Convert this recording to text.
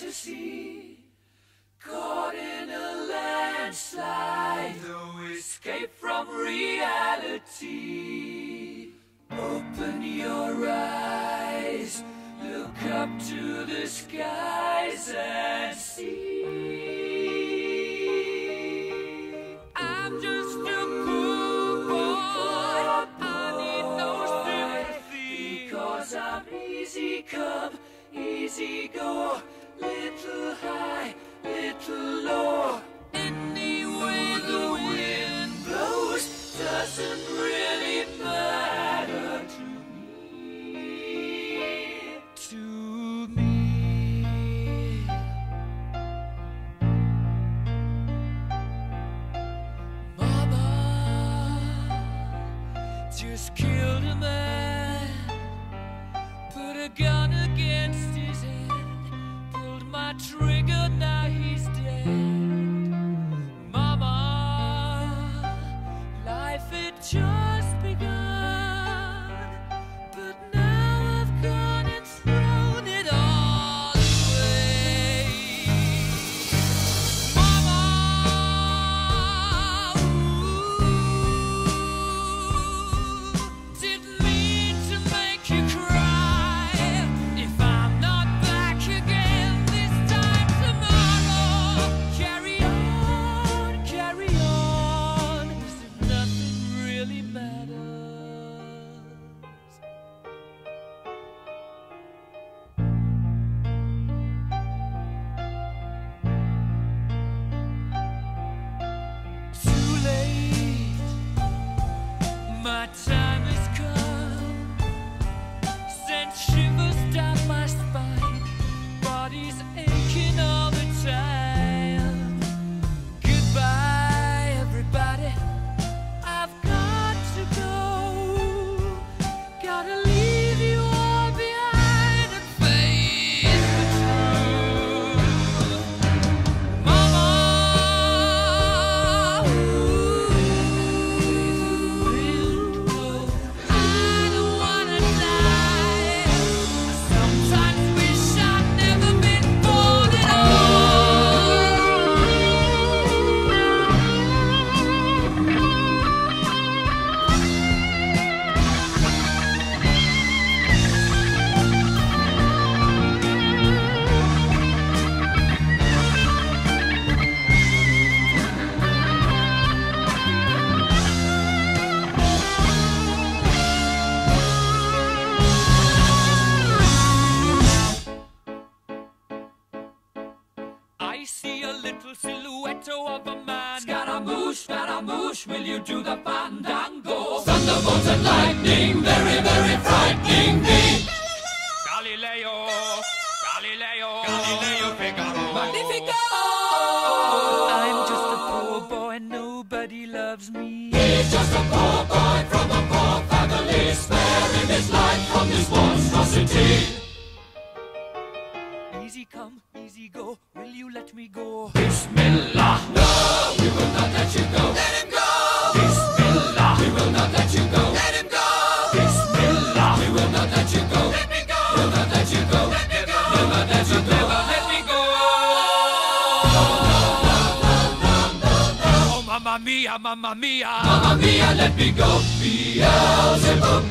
fantasy, caught in a landslide, no escape from reality. Open your eyes, look up to the skies and see. I'm just a poor boy, I need no sympathy, because I'm easy come, easy go, little high, little low. Any way the wind blows doesn't really matter to me. To me. Mama just killed a man, put a gun against his head, pulled my trigger, now he's dead. Mama, life had just begun, but now I've gone and thrown it all away. Mama, didn't mean to make you cry. If I'm not back again this time tomorrow, carry on, as if nothing really matters. Too late, my time has come, sent shivers down my spine, body's aching all the time. Goodbye, everybody, I've got to go, gotta leave you all behind and face the truth. Mama, I don't wanna die. I sometimes wish I'd never been born at I see a little silhouette of a man. Scaramouche, will you do the fandango? Thunderbolts and lightning, very, very frightening me. Galileo, Figaro. Magnifico! I'm just a poor boy, nobody loves me. He's just a poor boy from a poor family, sparing his life from this monstrosity. Easy come, easy go, will you let me go? Bismillah, no, we will not let you go. Let him go! Bismillah, we will not let you go. Let him go! Bismillah, we will not let you go. Let me go! We'll not let you go. Let me go! We'll not let you go. Never let me go! Oh, mamma mia, mamma mia. Mamma mia, let me go. Beelzebub.